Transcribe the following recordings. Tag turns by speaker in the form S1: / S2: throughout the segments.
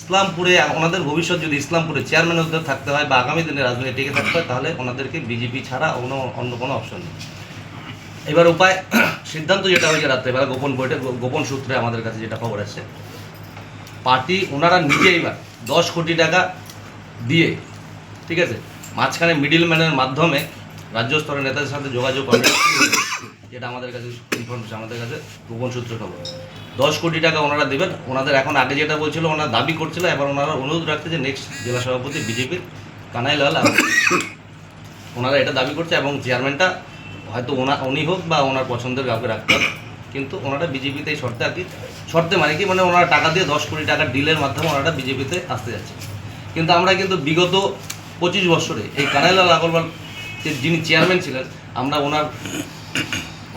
S1: ইসলামপুরে ওনাদের ভবিষ্যৎ যদি ইসলামপুরে চেয়ারম্যান হতে থাকতে হয় বা আগামী দিনে রাজনীতি টিকে থাকতে হয়, তাহলে ওনাদেরকে বিজেপি ছাড়া অন্য কোনো অপশন নেই। এবার উপায় সিদ্ধান্ত যেটা হয়েছে রাত্রে এবার গোপন সূত্রে আমাদের কাছে যেটা খবর আসছে, পার্টি ওনারা নিজে এবার 10 কোটি টাকা দিয়ে, ঠিক আছে, মাঝখানে মিডিলম্যানের মাধ্যমে রাজ্য স্তরের নেতাদের সাথে যোগাযোগ করে, যেটা আমাদের কাছে ইনফরমেশন, আমাদের কাছে গোপন সূত্রে খবর 10 কোটি টাকা ওনারা দেবেন। ওনাদের এখন আগে যেটা বলছিল, ওনারা দাবি করছিল, এবার ওনারা অনুরোধ রাখছে যে নেক্সট জেলা সভাপতি বিজেপির কানাইলাল ওনারা এটা দাবি করছে, এবং চেয়ারম্যানটা হয়তো উনি হোক বা ওনার পছন্দের কাউকে রাখতে হবে, কিন্তু ওনারা বিজেপিতে এই শর্তে আর কি, শর্তে মানে কি, মানে ওনারা টাকা দিয়ে 10 কোটি টাকার ডিলের মাধ্যমে ওনারা বিজেপিতে আসতে যাচ্ছে। কিন্তু আমরা কিন্তু বিগত 25 বছরে এই কানাইলাল আগরওয়াল যিনি চেয়ারম্যান ছিলেন, আমরা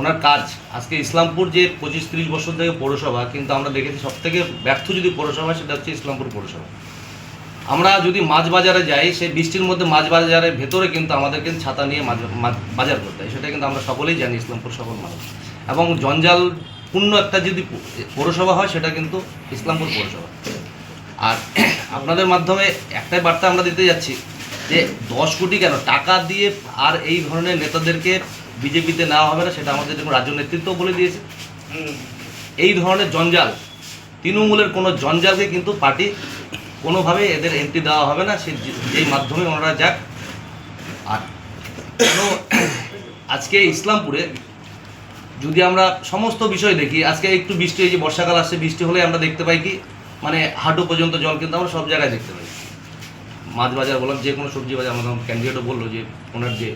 S1: ওনার কাজ, আজকে ইসলামপুর যে 25-30 বছর থেকে পৌরসভা, কিন্তু আমরা দেখেছি সবথেকে ব্যর্থ যদি পৌরসভা সেটা হচ্ছে ইসলামপুর পৌরসভা। আমরা যদি মাছ বাজারে যাই, সেই বৃষ্টির মধ্যে মাছ বাজারের ভেতরে কিন্তু আমাদের কিন্তু ছাতা নিয়ে বাজার করতে হয়, সেটা কিন্তু আমরা সকলেই জানি, ইসলামপুর সকল মানুষ। এবং জঞ্জালপূর্ণ একটা যদি পৌরসভা হয়, সেটা কিন্তু ইসলামপুর পৌরসভা। আর আপনাদের মাধ্যমে একটাই বার্তা আমরা দিতে যাচ্ছি যে 10 কোটি কেন টাকা দিয়ে আর এই ধরনের নেতাদেরকে বিজেপিতে নেওয়া হবে না, সেটা আমাদের রাজ্য নেতৃত্ব বলে দিয়েছে। এই ধরনের জঞ্জাল, তৃণমূলের কোনো জঞ্জালকে কিন্তু পার্টি কোনোভাবে এদের এন্ট্রি দেওয়া হবে না, সে যেই মাধ্যমে ওনারা যাক। আর আজকে ইসলামপুরে যদি আমরা সমস্ত বিষয় দেখি, আজকে একটু বৃষ্টি, এই যে বর্ষাকাল আসছে, বৃষ্টি হলে আমরা দেখতে পাই কি, মানে হাঁটু পর্যন্ত জল কিন্তু আমরা সব জায়গায় দেখতে পাই। মাছ বাজার বললাম, যে কোনো সবজি বাজার, আমাদের ক্যান্ডিডেটও বললো যে ওনার যে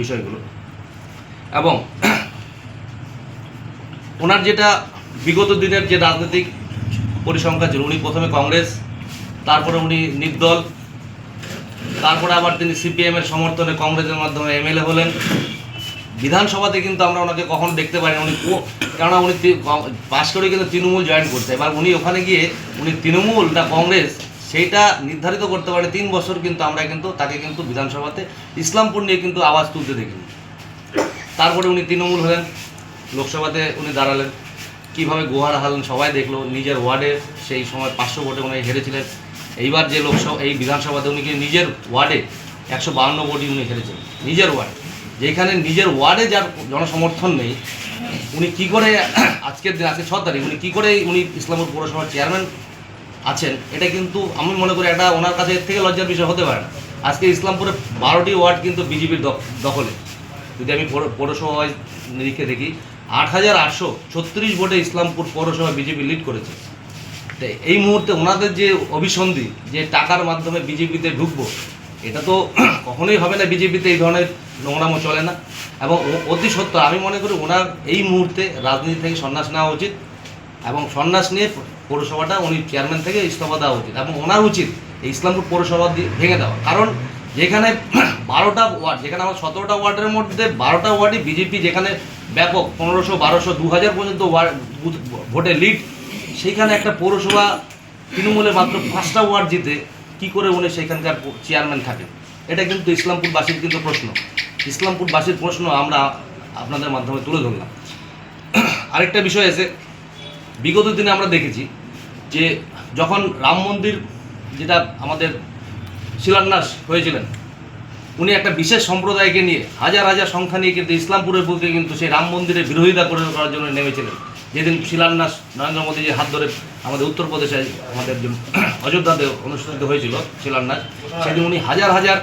S1: বিষয়গুলো, এবং ওনার যেটা বিগত দিনের যে রাজনৈতিক পরিসংখ্যান ছিল, উনি প্রথমে কংগ্রেস, তারপরে উনি নির্দল, তারপরে আবার তিনি সিপিএমের সমর্থনে কংগ্রেসের মাধ্যমে এমএলএ হলেন। বিধানসভাতে কিন্তু আমরা ওনাকে কখনো দেখতে পারিনি, কেননা উনি পাশ করে কিন্তু তৃণমূল জয়েন করতে, এবার উনি ওখানে গিয়ে উনি তৃণমূল না কংগ্রেস সেইটা নির্ধারিত করতে পারে 3 বছর, কিন্তু আমরা কিন্তু তাকে কিন্তু বিধানসভাতে ইসলামপুর নিয়ে কিন্তু আওয়াজ তুলতে দেখিনি। তারপরে উনি তৃণমূল হলেন, লোকসভাতে উনি দাঁড়ালেন, কীভাবে গোহার হারলেন সবাই দেখলো, নিজের ওয়ার্ডে সেই সময় 500 ভোটে উনি হেরেছিলেন। এইবার যে এই বিধানসভাতে উনি নিজের ওয়ার্ডে 152 ভোটই উনি হেরেছেন, নিজের ওয়ার্ডে, যেখানে নিজের ওয়ার্ডে যার জনসমর্থন নেই, উনি কি করে আজকের দিন, আজকে 6 তারিখ, উনি কী করে উনি ইসলামপুর পৌরসভার চেয়ারম্যান আছেন, এটা কিন্তু আমি মনে করি এটা ওনার কাছে এর থেকে লজ্জার বিষয় হতে পারে না। আজকে ইসলামপুরে 12টি ওয়ার্ড কিন্তু বিজেপির দখলে। যদি আমি পৌরসভায় নিরিখে দেখি, 8836 ভোটে ইসলামপুর পৌরসভা বিজেপি লিড করেছে। তো এই মুহূর্তে ওনাদের যে অভিসন্ধি, যে টাকার মাধ্যমে বিজেপিতে ঢুকবো, এটা তো কখনোই হবে না, বিজেপিতে এই ধরনের নোংরামো চলে না। এবং অতি সত্য আমি মনে করি ওনার এই মুহূর্তে রাজনীতি থেকে সন্ন্যাস নেওয়া উচিত, এবং সন্ন্যাস নিয়ে পৌরসভাটা উনি চেয়ারম্যান থেকে ইস্তফা দেওয়া উচিত, এবং ওনার উচিত এই ইসলামপুর পৌরসভা ভেঙে দেওয়া। কারণ যেখানে 12টা ওয়ার্ড, যেখানে আমার 17টা ওয়ার্ডের মধ্যে 12টা ওয়ার্ডই বিজেপি, যেখানে ব্যাপক 1500, 1200, 2000 পর্যন্ত ভোটে লিড, সেইখানে একটা পৌরসভা তৃণমূলের মাত্র 5টা ওয়ার্ড জিতে কী করে উনি সেখানকার চেয়ারম্যান থাকেন, এটা কিন্তু ইসলামপুরবাসীর কিন্তু প্রশ্ন, ইসলামপুরবাসীর প্রশ্ন আমরা আপনাদের মাধ্যমে তুলে ধরলাম। আরেকটা বিষয় আছে, বিগত দিনে আমরা দেখেছি যে যখন রাম মন্দির যেটা আমাদের শিলান্যাস হয়েছিলেন, উনি একটা বিশেষ সম্প্রদায়কে নিয়ে হাজার হাজার সংখ্যা নিয়ে কিন্তু ইসলামপুরের বুকে কিন্তু সেই রাম মন্দিরের বিরোধিতা করার জন্য নেমেছিলেন। যেদিন শিলান্যাস নরেন্দ্র মোদীজির হাত ধরে আমাদের উত্তরপ্রদেশে আমাদের যে অযোধ্যাতে অনুষ্ঠিত হয়েছিল শিলান্যাস, সেদিন উনি হাজার হাজার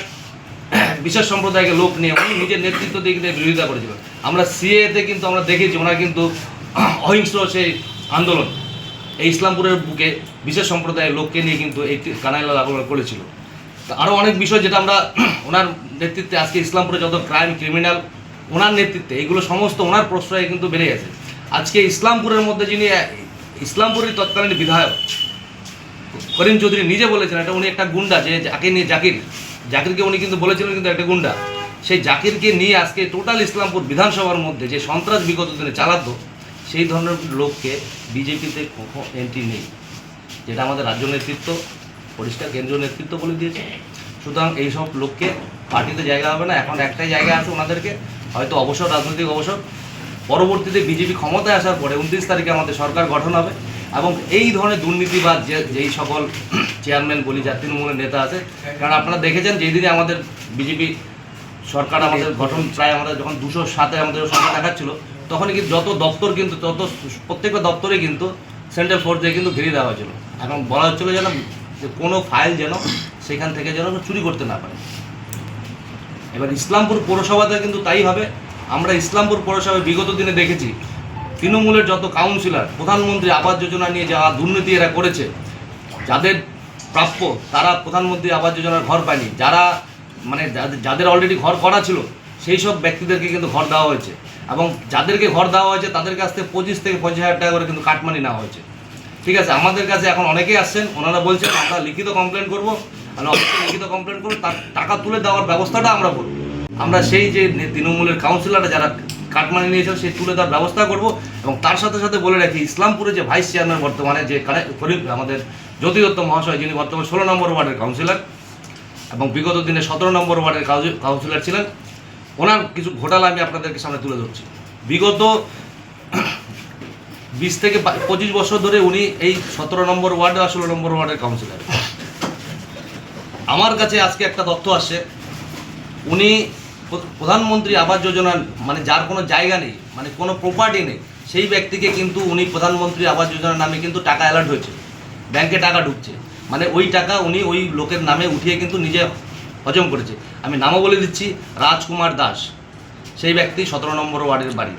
S1: বিশেষ সম্প্রদায়কে লোক নিয়ে উনি নিজের নেতৃত্ব দিয়ে কিন্তু বিরোধিতা করেছিলেন। আমরা সিএতে কিন্তু আমরা দেখেছি ওনার কিন্তু অহিংস সেই আন্দোলন এই ইসলামপুরের বুকে বিশেষ সম্প্রদায়ের লোককে নিয়ে কিন্তু এই কানাইলাল আগরওয়াল করেছিল। আরও অনেক বিষয় যেটা আমরা ওনার নেতৃত্বে, আজকে ইসলামপুরে যত ক্রাইম, ক্রিমিনাল ওনার নেতৃত্বে, এগুলো সমস্ত ওনার প্রশ্রয়ে কিন্তু বেড়ে গেছে। আজকে ইসলামপুরের মধ্যে যিনি ইসলামপুরের তৎকালীন বিধায়ক করিম চৌধুরী নিজে বলেছেন এটা উনি একটা গুন্ডা, যে যাকে নিয়ে জাকিরকে উনি কিন্তু বলেছিলেন কিন্তু একটা গুন্ডা, সেই জাকিরকে নিয়ে আজকে টোটাল ইসলামপুর বিধানসভার মধ্যে যে সন্ত্রাস বিগত দিনে চালাতো, সেই ধরনের লোককে বিজেপিতে কখনো এন্ট্রি নেই, যেটা আমাদের রাজ্য নেতৃত্ব পরিষ্কার কেন্দ্রীয় নেতৃত্ব বলে দিয়েছে। সুতরাং এইসব লোককে পার্টিতে জায়গা হবে না। এখন একটাই জায়গা আছে ওনাদেরকে, হয়তো অবসর, রাজনৈতিক অবসর। পরবর্তীতে বিজেপি ক্ষমতায় আসার পরে 29 তারিখে আমাদের সরকার গঠন হবে, এবং এই ধরনের দুর্নীতিবাদ যেই সকল চেয়ারম্যান বলি যা তৃণমূলের নেতা আছে, কারণ আপনারা দেখেছেন যেই দিনে আমাদের বিজেপি সরকার আমাদের গঠন প্রায় আমাদের যখন 207-এ আমাদের সংখ্যা দেখাচ্ছিল, তখনই কিন্তু যত দপ্তর কিন্তু প্রত্যেকটা দপ্তরে কিন্তু সেন্ট্রাল ফোর্স দিয়ে কিন্তু ঘিরে দেওয়া হয়েছিল। এবং বলা হচ্ছিল যেন যে কোনো ফাইল যেন সেখান থেকে যেন চুরি করতে না পারে। এবার ইসলামপুর পৌরসভাতে কিন্তু তাই হবে। আমরা ইসলামপুর পৌরসভায় বিগত দিনে দেখেছি তৃণমূলের যত কাউন্সিলর প্রধানমন্ত্রী আবাস যোজনা নিয়ে যা দুর্নীতি এরা করেছে, যাদের প্রাপ্য তারা প্রধানমন্ত্রী আবাস যোজনার ঘর পায়নি, যারা মানে যাদের অলরেডি ঘর করা ছিল সেই সব ব্যক্তিদেরকে কিন্তু ঘর দেওয়া হয়েছে, এবং যাদেরকে ঘর দেওয়া হয়েছে তাদের কাছ থেকে 25 থেকে 25,000 টাকা করে কিন্তু কাটমানি নেওয়া হয়েছে। ঠিক আছে, আমাদের কাছে এখন অনেকেই আসছেন, ওনারা বলছেন আমরা লিখিত কমপ্লেন করবো, আমরা অবশ্যই লিখিত কমপ্লেন করবো, তার টাকা তুলে দেওয়ার ব্যবস্থাটা আমরা করবো। আমরা সেই যে তৃণমূলের কাউন্সিলররা যারা কাটমানি নিয়েছেন সেই তুলে দেওয়ার ব্যবস্থা করব। এবং তার সাথে সাথে বলে রাখি, ইসলামপুরে যে ভাইস চেয়ারম্যান বর্তমানে যে আমাদের জ্যোতি দত্ত মহাশয়, যিনি বর্তমানে 16 নম্বর ওয়ার্ডের কাউন্সিলর এবং বিগত দিনে 17 নম্বর ওয়ার্ডের কাউন্সিলর ছিলেন, ওনার কিছু ঘোটালা আমি আপনাদেরকে সামনে তুলে ধরছি। বিগত 20 থেকে 25 বছর ধরে উনি এই 17 নম্বর ওয়ার্ডে আর 16 নম্বর ওয়ার্ডের কাউন্সিলর। আমার কাছে আজকে একটা তথ্য আসছে, উনি প্রধানমন্ত্রী আবাস যোজনা মানে যার কোনো জায়গা নেই, মানে কোনো প্রপার্টি নেই, সেই ব্যক্তিকে কিন্তু উনি প্রধানমন্ত্রী আবাস যোজনার নামে কিন্তু টাকা অ্যালার্ট হয়েছে, ব্যাংকে টাকা ঢুকছে, মানে ওই টাকা উনি ওই লোকের নামে উঠিয়ে কিন্তু নিজে হজম করেছে। আমি নামও বলে দিচ্ছি, রাজকুমার দাস, সেই ব্যক্তি 17 নম্বর ওয়ার্ডের বাড়ি।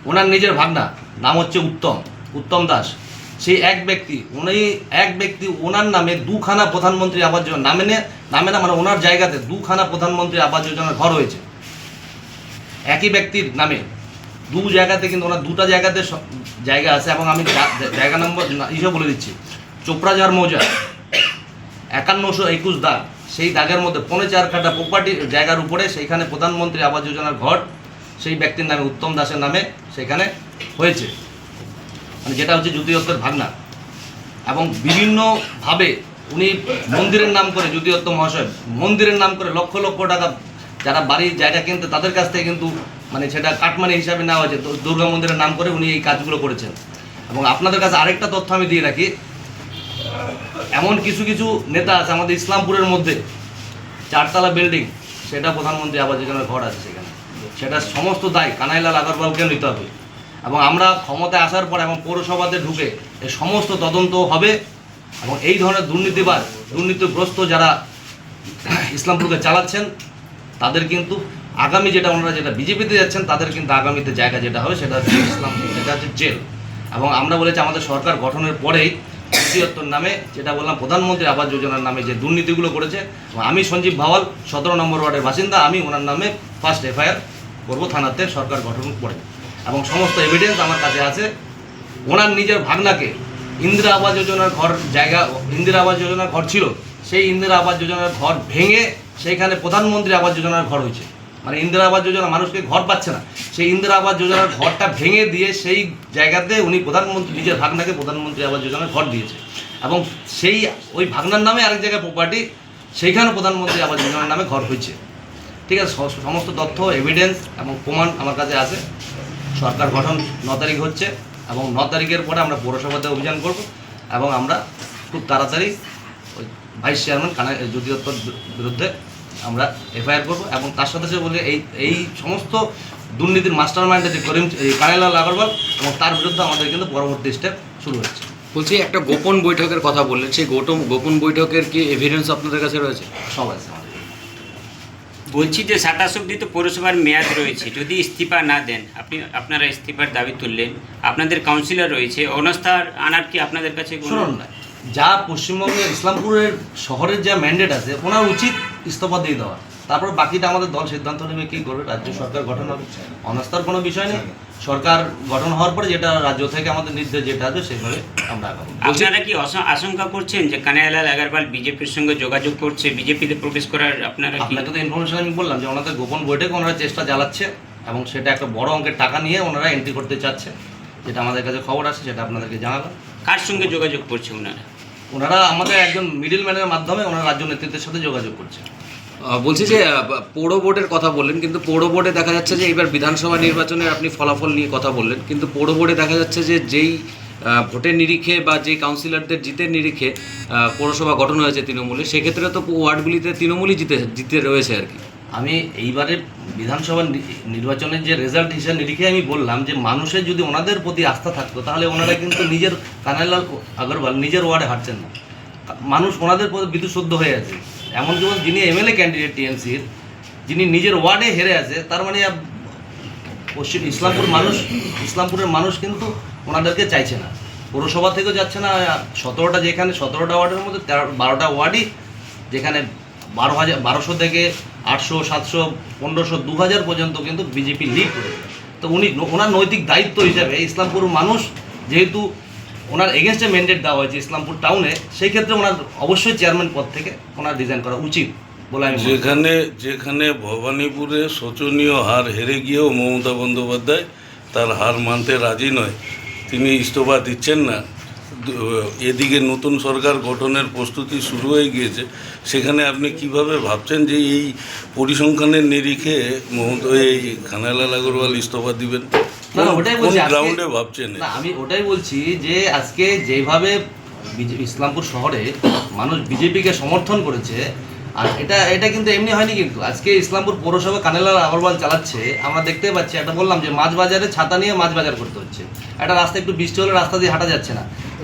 S1: ওনার নিজের ভাগনা নাম হচ্ছে উত্তম দাস, সেই এক ব্যক্তি ওনার নামে 2খানা প্রধানমন্ত্রী আবাস যোজনা নামে না মানে ওনার জায়গাতে 2খানা প্রধানমন্ত্রী আবাস যোজনার ঘর হয়েছে একই ব্যক্তির নামে। 2 জায়গাতে কিন্তু ওনার 2টা জায়গাতে জায়গা আছে, এবং আমি জায়গা নম্বর হিসেবে বলে দিচ্ছি, চোপড়াঝাড় মৌজা 5121 দাগ, সেই দাগের মধ্যে 4.5 কাঠা প্রপার্টি জায়গার উপরে সেইখানে প্রধানমন্ত্রী আবাস যোজনার ঘর সেই ব্যক্তির নামে উত্তম দাসের নামে সেখানে হয়েছে, মানে যেটা হচ্ছে জ্যোতি দত্তের ভাগনা। এবং বিভিন্নভাবে উনি মন্দিরের নাম করে, জ্যোতি দত্ত মহাশয় মন্দিরের নাম করে লক্ষ লক্ষ টাকা যারা বাড়ির জায়গা কিনতে তাদের কাছ থেকে কিন্তু মানে সেটা কাটমানি হিসাবে নেওয়া হয়েছে। দুর্গা মন্দিরের নাম করে উনি এই কাজগুলো করেছেন। এবং আপনাদের কাছে আরেকটা তথ্য আমি দিয়ে রাখি, এমন কিছু কিছু নেতা আছে আমাদের ইসলামপুরের মধ্যে, 4তলা বিল্ডিং, সেটা প্রধানমন্ত্রী আবাস যোজনার ঘর আছে সেখানে, সেটা সমস্ত দায় কানাইলাল আগরওয়ালকে নিতে হবে। এবং আমরা ক্ষমতায় আসার পর এবং পৌরসভাতে ঢুকে এই সমস্ত তদন্ত হবে, এবং এই ধরনের দুর্নীতিগ্রস্ত যারা ইসলামপুরকে চালাচ্ছেন তাদের কিন্তু আগামী ওনারা যেটা বিজেপিতে যাচ্ছেন তাদের কিন্তু আগামীতে জায়গা যেটা হবে সেটা হচ্ছে ইসলামপুর, যেটা হচ্ছে জেল। এবং আমরা বলেছি আমাদের সরকার গঠনের পরেই দ্বিতীয়ত্বর নামে যেটা বললাম প্রধানমন্ত্রী আবাস যোজনার নামে যে দুর্নীতিগুলো করেছে, আমি সঞ্জীব ভাওয়াল 17 নম্বর ওয়ার্ডের বাসিন্দা, আমি ওনার নামে ফার্স্ট FIR করবো থানাতে সরকার গঠন করে। এবং সমস্ত এভিডেন্স আমার কাছে আছে। ওনার নিজের ভাগনাকে ইন্দিরা আবাস যোজনার ইন্দিরা আবাস যোজনার ঘর ছিল, সেই ইন্দিরা আবাস যোজনার ঘর ভেঙে সেইখানে প্রধানমন্ত্রী আবাস যোজনার ঘর হয়েছে। মানে ইন্দিরা আবাস যোজনা মানুষকে ঘর পাচ্ছে না, সেই ইন্দিরা আবাস যোজনার ঘরটা ভেঙে দিয়ে সেই জায়গাতে উনি নিজের ভাগনাকে প্রধানমন্ত্রী আবাস যোজনার ঘর দিয়েছে। এবং সেই ওই ভাগনার নামে আরেক জায়গায় প্রপার্টি, সেইখানে প্রধানমন্ত্রী আবাস যোজনার নামে ঘর হয়েছে। ঠিক আছে, সমস্ত তথ্য এভিডেন্স এবং প্রমাণ আমার কাছে আছে। সরকার গঠন 9 তারিখ হচ্ছে, এবং 9 তারিখের পরে আমরা পৌরসভাতে অভিযান করব, এবং আমরা খুব তাড়াতাড়ি ওই ভাইস চেয়ারম্যান জ্যোতি দত্তর বিরুদ্ধে আমরা FIR করব। এবং তার সাথে সাথে বলে এই সমস্ত দুর্নীতির মাস্টার মাইন্ডে যে কানাইলাল আগরওয়াল, এবং তার বিরুদ্ধে আমাদের কিন্তু পরবর্তী স্টেপ শুরু হচ্ছে।
S2: বলছি, একটা গোপন বৈঠকের কথা বললেন, সেই গোপন বৈঠকের কি এভিডেন্স আপনাদের কাছে রয়েছে?
S1: সব আছে আমাদের।
S3: বলছি যে 27 অবধি তো পৌরসভার মেয়াদ রয়েছে, যদি ইস্তিফা না দেন, আপনারা ইস্তিফার দাবি তুললেন, আপনাদের কাউন্সিলর রয়েছে, অনাস্থার আনার কি আপনাদের কাছে
S1: শুনুন না, যা পশ্চিমবঙ্গের ইসলামপুরের শহরের যা ম্যান্ডেট আছে ওনার উচিত ইস্তফা দিয়ে দেওয়া, তারপর বাকিটা আমাদের দল সিদ্ধান্ত নেবে কী করবে। রাজ্য সরকার গঠন হবে, অনাস্থার কোনো বিষয় নেই। সরকার গঠন হওয়ার পরে যেটা রাজ্য থেকে আমাদের নির্দেশ যেটা আছে সেভাবে আমরা আগাবো।
S3: আপনারা কি আশঙ্কা করছেন যে কানাইলাল আগরওয়াল বিজেপির সঙ্গে যোগাযোগ করছে, বিজেপিতে প্রবেশ করার?
S1: আপনাকে তো ইনফরমেশন আমি বললাম যে ওনাদের গোপন বৈঠকে ওনারা চেষ্টা চালাচ্ছে, এবং সেটা একটা বড় অঙ্কের টাকা নিয়ে ওনারা এন্ট্রি করতে চাচ্ছে, যেটা আমাদের কাছে খবর আছে, সেটা আপনাদেরকে জানালাম।
S3: কার সঙ্গে যোগাযোগ করছে
S1: ওনারা আমাদের একজন মিডল ম্যানের মাধ্যমে ওনারা রাজ্য নেতৃত্বের সাথে যোগাযোগ করছে।
S2: বলছি যে পৌর বোর্ডের কথা বললেন, কিন্তু পৌর বোর্ডে দেখা যাচ্ছে যে এবার বিধানসভা নির্বাচনের আপনি ফলাফল নিয়ে কথা বললেন, কিন্তু পৌর বোর্ডে দেখা যাচ্ছে যে যেই ভোটের নিরিখে বা যে কাউন্সিলরদের জিতের নিরিখে পৌরসভা গঠন হয়েছে তৃণমূলে, সেক্ষেত্রে তো ওয়ার্ডগুলিতে তৃণমূলই জিতে রয়েছে আর কি।
S1: আমি এইবারে বিধানসভা নির্বাচনের যে রেজাল্ট হিসেবে নিরিখে আমি বললাম যে মানুষের যদি ওনাদের প্রতি আস্থা থাকতো তাহলে ওনারা কিন্তু নিজের কানাইলাল আগরওয়াল নিজের ওয়ার্ডে হাঁটছেন না। মানুষ ওনাদের প্রতি বিদ্যুৎ হয়ে আছে। এমন যেমন যিনি এমএলএ ক্যান্ডিডেট টিএমসির, যিনি নিজের ওয়ার্ডে হেরে আছে, তার মানে পশ্চিম ইসলামপুরের মানুষ কিন্তু ওনাদেরকে চাইছে না। পৌরসভা থেকেও যাচ্ছে না। 17টা যেখানে 17টা ওয়ার্ডের মধ্যে 12টা ওয়ার্ডই যেখানে 1200 থেকে 800, 700, 1500, 2000 পর্যন্ত কিন্তু বিজেপি লিড করেছে। তো ওনার নৈতিক দায়িত্ব হিসাবে ইসলামপুর মানুষ যেহেতু ওনার এগেনস্টে ম্যান্ডেট দেওয়া হয়েছে ইসলামপুর টাউনে, সেই ক্ষেত্রে ওনার অবশ্যই চেয়ারম্যান পদ থেকে ওনার রিজাইন করা উচিত বলে আমি মনে করি।
S4: যেখানে ভবানীপুরে শোচনীয় হার হেরে গিয়েও মমতা বন্দ্যোপাধ্যায় তার হার মানতে রাজি নয়, তিনি ইস্তফা দিচ্ছেন না, এদিকে নতুন সরকার গঠনের প্রস্তুতি শুরু হয়ে গিয়েছে, সেখানে আপনি কিভাবে ভাবছেন যে এই পরিসংখ্যানের নিরিখে এই কানাইলাল আগরওয়াল ইস্তফা দিবেন?
S1: না, ওটাই বলছি
S4: গ্রাউন্ডে ভাবছেন?
S1: না, আমি ওটাই বলছি যে আজকে যেভাবে ইসলামপুর শহরে মানুষ বিজেপিকে সমর্থন করেছে, আর এটা কিন্তু এমনি হয়নি। কিন্তু আজকে ইসলামপুর পৌরসভা কানাইলাল আগরওয়াল চালাচ্ছে, আমরা দেখতে পাচ্ছি। একটা বললাম যে মাছ বাজারে ছাতা নিয়ে মাছ বাজার করতে হচ্ছে। একটা রাস্তা একটু বৃষ্টি হলে রাস্তা দিয়ে হাঁটা যাচ্ছে না,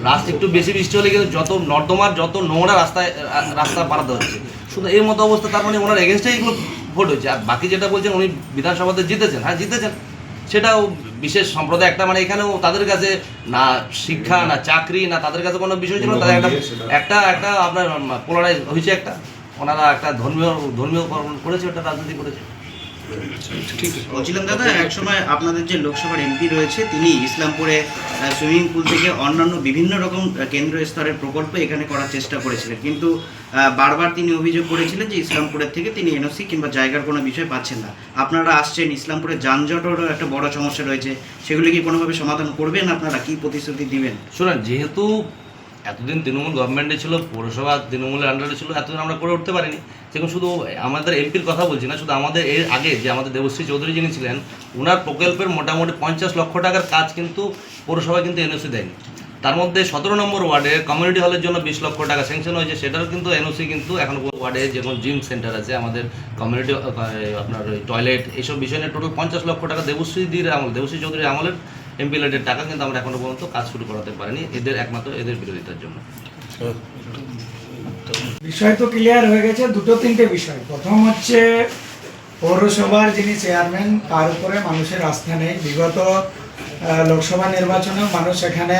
S1: রাস্তা একটু বেশি বৃষ্টি হলে কিন্তু যত নর্দমার যত নোংরা রাস্তা পারাতে হচ্ছে। শুধু এর মতো অবস্থা, তার মানে ওনার এগেনস্টে এগুলো ভোট হচ্ছে। আর বাকি যেটা বলছেন উনি বিধানসভাতে জিতেছেন, হ্যাঁ জিতেছেন, সেটাও বিশেষ সম্প্রদায় একটা, মানে এখানেও তাদের কাছে না শিক্ষা না চাকরি না তাদের কাছে কোনো বিষয় ছিল। তাদের একটা আপনার পোলারাইজ হয়েছে, একটা ওনারা একটা ধর্মীয় করেছে, ওটা রাজনীতি করেছে।
S5: বলছিলাম দাদা, একসময় আপনাদের যে লোকসভার এমপি রয়েছে তিনি ইসলামপুরে সুইমিং পুল থেকে অন্যান্য বিভিন্ন রকম কেন্দ্রীয় স্তরের প্রকল্প এখানে করার চেষ্টা করেছিলেন, কিন্তু বারবার তিনি অভিযোগ করেছিলেন যে ইসলামপুরের থেকে তিনি এনওসি কিংবা জায়গার কোনো বিষয় পাচ্ছেন না। আপনারা আসছেন, ইসলামপুরের যানজটেরও একটা বড় সমস্যা রয়েছে, সেগুলি কি কোনোভাবে সমাধান করবেন? আপনারা কি প্রতিশ্রুতি দিবেন?
S1: শুনুন, যেহেতু এতদিন তৃণমূল গভর্নমেন্টে ছিল, পৌরসভা তৃণমূলের আন্ডারে ছিল, এতদিন আমরা করে উঠতে পারিনি। সেরকম শুধু আমাদের এমপির কথা বলছি না, শুধু আমাদের এর আগে যে আমাদের দেবশ্রী চৌধুরী যিনি ছিলেন, ওনার প্রকল্পের মোটামুটি 50 লক্ষ টাকার কাজ কিন্তু পৌরসভা কিন্তু এনওসি দেয়নি। তার মধ্যে 17 নম্বর ওয়ার্ডে কমিউনিটি হলের জন্য 20 লক্ষ টাকা স্যাংশন হয়েছে, সেটারও কিন্তু এনওসি কিন্তু এখন ওয়ার্ডে যেমন জিম সেন্টার আছে, আমাদের কমিউনিটি আপনার টয়লেট, এইসব বিষয় নিয়ে টোটাল 50 লক্ষ টাকা দেবশ্রী চৌধুরীর আমলের এমপি লেটের টাকা কিন্তু আমরা এখনো পর্যন্ত কাজ শুরু করাতে পারিনি, একমাত্র এদের বিরোধিতার জন্য।
S6: বিষয় তো ক্লিয়ার হয়ে গেছে। দুটো তিনটে বিষয়। প্রথম হচ্ছে পৌরসভার যিনি চেয়ারম্যান তার উপরে মানুষের আস্থা নেই। বিগত লোকসভা নির্বাচনেও মানুষ এখানে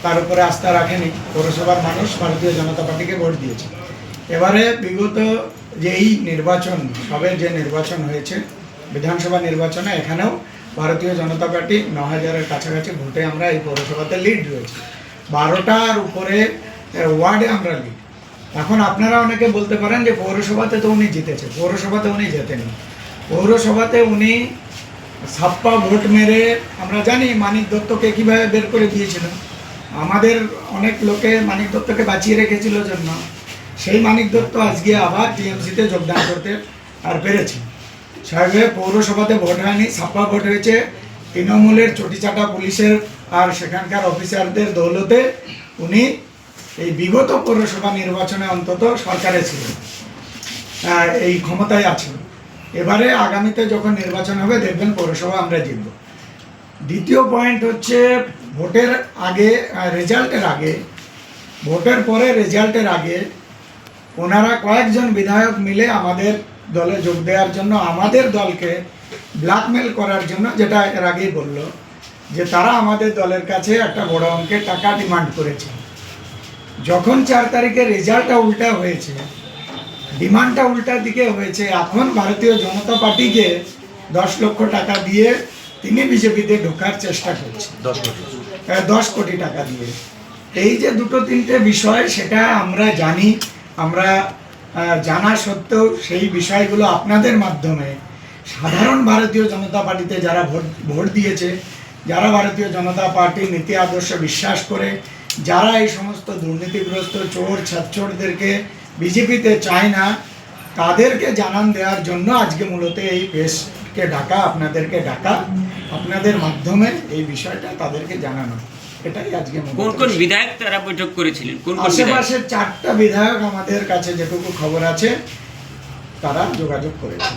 S6: তার উপরে আস্থা রাখেনি। পৌরসভার মানুষ ভারতীয় জনতা পার্টিকে ভোট দিয়েছে। এবারে বিগত যেই নির্বাচন, সবে যে নির্বাচন হয়েছে বিধানসভা নির্বাচনে, এখানেও ভারতীয় জনতা পার্টি 9000-এর কাছাকাছি ভোটে আমরা এই পৌরসভাতে লিড রয়েছে। 12টার উপরে ওয়ার্ডে আমরা লিড। এখন আপনারা অনেকে বলতে পারেন যে পৌরসভাতে তো উনি জিতেছে। পৌরসভাতে উনি জেতেনি। পৌরসভাতে উনি ছাপ্পা ভোট মেরে, আমরা জানি মানিক দত্তকে কীভাবে বের করে দিয়েছিল। আমাদের অনেক লোকে মানিক দত্তকে বাঁচিয়ে রেখেছিল জন্য সেই মানিক দত্ত আজকে আবার টিএমসিতে যোগদান করতে আর পেরেছে। সাহেব পৌরসভাতে ভোট হয়নি, ছাপ্পা ভোট হয়েছে তৃণমূলের চটিচাটা পুলিশের আর সেখানকার অফিসারদের দৌলতে উনি এই বিগত পৌরসভা নির্বাচনে অন্তত সরকারে ছিলেন, এই ক্ষমতায় আছেন। এবারে আগামীতে যখন নির্বাচন হবে দেখবেন পৌরসভা আমরা জিতব। দ্বিতীয় পয়েন্ট হচ্ছে ভোটের আগে, রেজাল্টের আগে, ভোটের পরে রেজাল্টের আগে ওনারা কয়েকজন বিধায়ক মিলে আমাদের দলে যোগ দেওয়ার জন্য, আমাদের দলকে ব্ল্যাকমেল করার জন্য, যেটা এর আগেই বলল যে তারা আমাদের দলের কাছে একটা বড় অঙ্কের টাকা ডিমান্ড করেছে। যখন 4 তারিখে রেজাল্টটা উল্টা হয়েছে, ডিমান্ডটা উল্টা দিকে হয়েছে, এখন ভারতীয় জনতা পার্টিকে 10 লক্ষ টাকা দিয়ে তিনি বিজেপিতে ঢোকার চেষ্টা করছে, 10 কোটি টাকা দিয়ে। এই যে দুটো তিনটে বিষয়, সেটা আমরা জানি। আমরা জানা সত্ত্বেও সেই বিষয়গুলো আপনাদের মাধ্যমে সাধারণ ভারতীয় জনতা পার্টিতে যারা ভোট দিয়েছে, যারা ভারতীয় জনতা পার্টির নীতি আদর্শে বিশ্বাস করে, যারা এই সমস্ত দুর্নীতিগ্রস্ত চোর ছাত্রদেরকে বিজেপিতে চায় না, তাদেরকে জানান দেওয়ার জন্য আজকে মূলত এই প্রেসকে ডাকা, আপনাদেরকে ডাকা, আপনাদের মাধ্যমে এই বিষয়টা তাদেরকে জানানো। এটাই আজকে মূলত
S3: কোন কোন
S6: বিষয়।
S3: বিধায়ক তারা বৈঠক করেছিলেন? কোন কোন বিধায়ক?
S6: আশেপাশের 4টা বিধায়ক আমাদের কাছে যেটুকু খবর আছে তারা যোগাযোগ করেছেন।